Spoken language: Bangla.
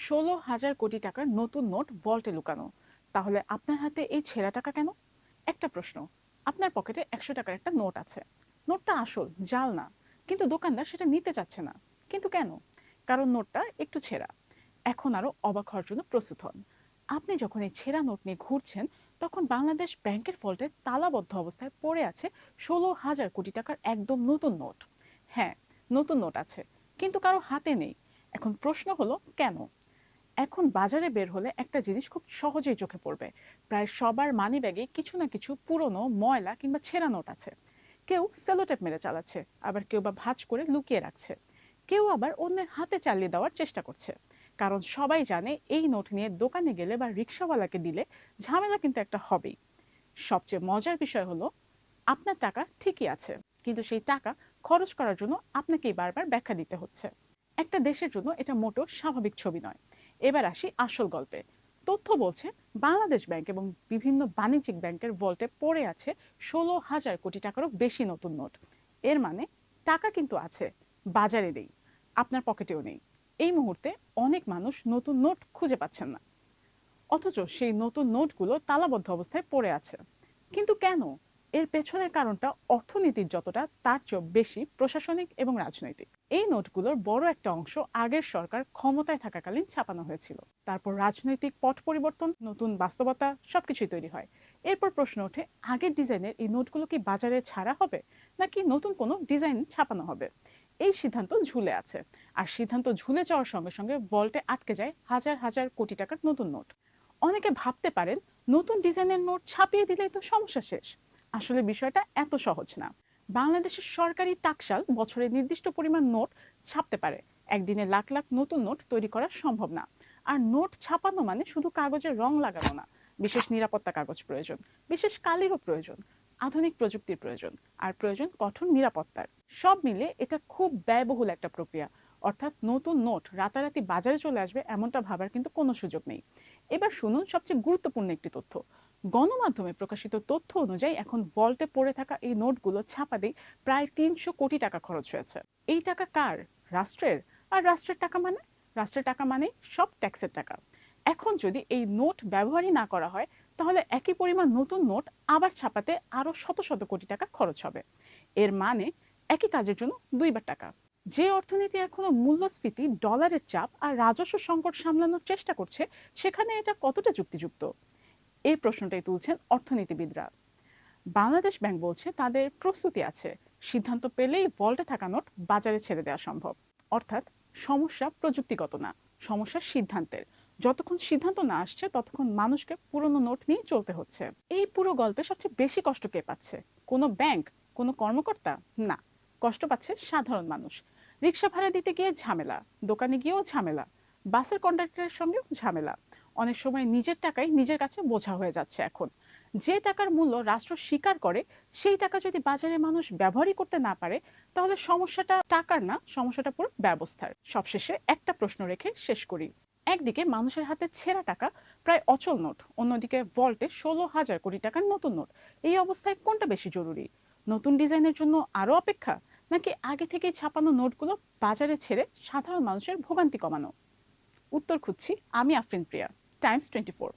16,000 কোটি টাকার নতুন নোট ভল্টে লুকানো। তাহলে আপনার হাতে এই ছেঁড়া টাকা কেন? একটা প্রশ্ন। আপনার পকেটে 100 টাকার একটা নোট আছে। নোটটা আসল, জাল না। কিন্তু দোকানদার সেটা নিতে চাচ্ছে না। কিন্তু কেন? কারণ নোটটা একটু ছেঁড়া। এখন আরো অবাক হওয়ার জন্য প্রস্তুত হন। আপনি যখন এই ছেঁড়া নোট নিয়ে ঘুরছেন, তখন বাংলাদেশ ব্যাংকের ভল্টে তালাবদ্ধ অবস্থায় পড়ে আছে 16,000 কোটি টাকার একদম নতুন নোট। হ্যাঁ, নতুন নোট আছে, কিন্তু কারো হাতে নেই। এখন প্রশ্ন হলো কেন? এখন বাজারে বের হলে একটা জিনিস খুব সহজেই চোখে পড়বে। প্রায় সবার মানিব্যাগে কিছু না কিছু পুরনো, ময়লা কিংবা ছেঁড়া নোট আছে। কেউ সেলোটেপ মেরে চালাচ্ছে, আবার কেউ বা ভাঁজ করে লুকিয়ে রাখছে। কেউ আবার অন্যের হাতে চালিয়ে দেওয়ার চেষ্টা করছে। কারণ সবাই জানে এই নোট নিয়ে দোকানে গেলে বা রিক্সাওয়ালাকে দিলে ঝামেলা কিন্তু একটা হবেই। সবচেয়ে মজার বিষয় হলো, আপনার টাকা ঠিকই আছে, কিন্তু সেই টাকা খরচ করার জন্য আপনাকেই বারবার ব্যাখ্যা দিতে হচ্ছে। একটা দেশের জন্য এটা মোটেও স্বাভাবিক ছবি নয়। এবার আসি আসল গল্পে। তথ্য বলছে বাংলাদেশ ব্যাংক এবং বিভিন্ন বাণিজ্যিক ব্যাংকের ভল্টে পড়ে আছে 16,000 কোটি টাকারও বেশি নতুন নোট। এর মানে টাকা কিন্তু আছে, বাজারে নেই, আপনার পকেটেও নেই। এই মুহূর্তে অনেক মানুষ নতুন নোট খুঁজে পাচ্ছেন না, অথচ সেই নতুন নোটগুলো তালাবদ্ধ অবস্থায় পড়ে আছে। কিন্তু কেন? এর পেছনের কারণটা অর্থনীতির যতটা, তার চেয়েও বেশি প্রশাসনিক এবং রাজনৈতিক। এই নোটগুলোর বড় একটা অংশ আগের সরকার ক্ষমতায় থাকাকালীন ছাপানো হয়েছিল। তারপর রাজনৈতিক পট পরিবর্তন, নতুন বাস্তবতা, সবকিছুই তৈরি হয়। এরপর প্রশ্ন ওঠে, আগের ডিজাইনের এই নোটগুলো কি বাজারে ছাড়া হবে, নাকি নতুন কোনো ডিজাইন ছাপানো হবে? এই সিদ্ধান্ত ঝুলে আছে। আর সিদ্ধান্ত ঝুলে যাওয়ার সঙ্গে সঙ্গে ভল্টে আটকে যায় হাজার হাজার কোটি টাকার নতুন নোট। অনেকে ভাবতে পারেন, নতুন ডিজাইনের নোট ছাপিয়ে দিলেই তো সমস্যা শেষ। আসলে বিষয়টা এত সহজ না। বাংলাদেশের সরকারি টাকশাল বছরে নির্দিষ্ট পরিমাণ নোট ছাপতে পারে। একদিনে লাখ লাখ নতুন নোট তৈরি করা সম্ভব না। আর নোট ছাপানো মানে শুধু কাগজের রং লাগানো না। বিশেষ নিরাপত্তা কাগজ প্রয়োজন, বিশেষ কালিরও প্রয়োজন, আধুনিক প্রযুক্তির প্রয়োজন, আর প্রয়োজন কঠোর নিরাপত্তার। সব মিলে এটা খুব ব্যয়বহুল একটা প্রক্রিয়া। অর্থাৎ নতুন নোট রাতারাতি বাজারে চলে আসবে এমনটা ভাবার কিন্তু কোনো সুযোগ নেই। এবার শুনুন সবচেয়ে গুরুত্বপূর্ণ একটি তথ্য। গণমাধ্যমে প্রকাশিত তথ্য অনুযায়ী এখন ভল্টে পড়ে থাকা এই নোটগুলো ছাপাতেই প্রায় 300 কোটি টাকা খরচ হয়েছে। এই টাকা কার? রাষ্ট্রের। আর রাষ্ট্রের টাকা মানে? রাষ্ট্রের টাকা মানে সব ট্যাক্সের টাকা। এখন যদি এই নোট ব্যবহারই না করা হয়, তাহলে একই পরিমাণ নতুন নোট আবার ছাপাতে আরো শত শত কোটি টাকা খরচ হবে। এর মানে একই কাজের জন্য দুইবার টাকা। যে অর্থনীতি এখনো মূল্যস্ফীতি, ডলারের চাপ আর রাজস্ব সংকট সামলানোর চেষ্টা করছে, সেখানে এটা কতটা যুক্তিযুক্ত? এই প্রশ্নটাই তুলছেন অর্থনীতিবিদরা। বাংলাদেশ ব্যাংক বলছে তাদের প্রস্তুতি আছে, সিদ্ধান্ত পেলেই ভল্টে থাকা নোট বাজারে ছেড়ে দেওয়া সম্ভব। অর্থাৎ সমস্যা প্রযুক্তিগত না, সমস্যা সিদ্ধান্তের। যতক্ষণ সিদ্ধান্ত না আসছে, ততক্ষণ মানুষকে পুরনো নোট নিয়ে চলতে হচ্ছে। এই পুরো গল্পে সবচেয়ে বেশি কষ্ট কে পাচ্ছে? কোনো ব্যাংক, কোনো কর্মকর্তা? না, কষ্ট পাচ্ছে সাধারণ মানুষ। রিক্সা ভাড়া দিতে গিয়ে ঝামেলা, দোকানে গিয়েও ঝামেলা, বাসের কন্ডাক্টরের সঙ্গেও ঝামেলা। অনেক সময় নিজের টাকাই নিজের কাছে বোঝা হয়ে যাচ্ছে এখন। যে টাকার মূল্য রাষ্ট্র স্বীকার করে, সেই টাকা যদি বাজারে মানুষ ব্যবহারই করতে না পারে, তাহলে সমস্যাটা টাকার না, সমস্যাটা পুরো ব্যবস্থার। সবশেষে একটা প্রশ্ন রেখে শেষ করি। একদিকে মানুষের হাতে ছেঁড়া টাকা, প্রায় অচল নোট, অন্যদিকে ভল্টে 16,000 কোটি টাকার নতুন নোট। এই অবস্থায় কোনটা বেশি জরুরি? নতুন ডিজাইনের জন্য আরো অপেক্ষা, নাকি আগে থেকেই ছাপানো নোটগুলো বাজারে ছেড়ে সাধারণ মানুষের ভোগান্তি কমানো? উত্তর খুঁজছি আমি, আফরিন প্রিয়া, টাইমস 24।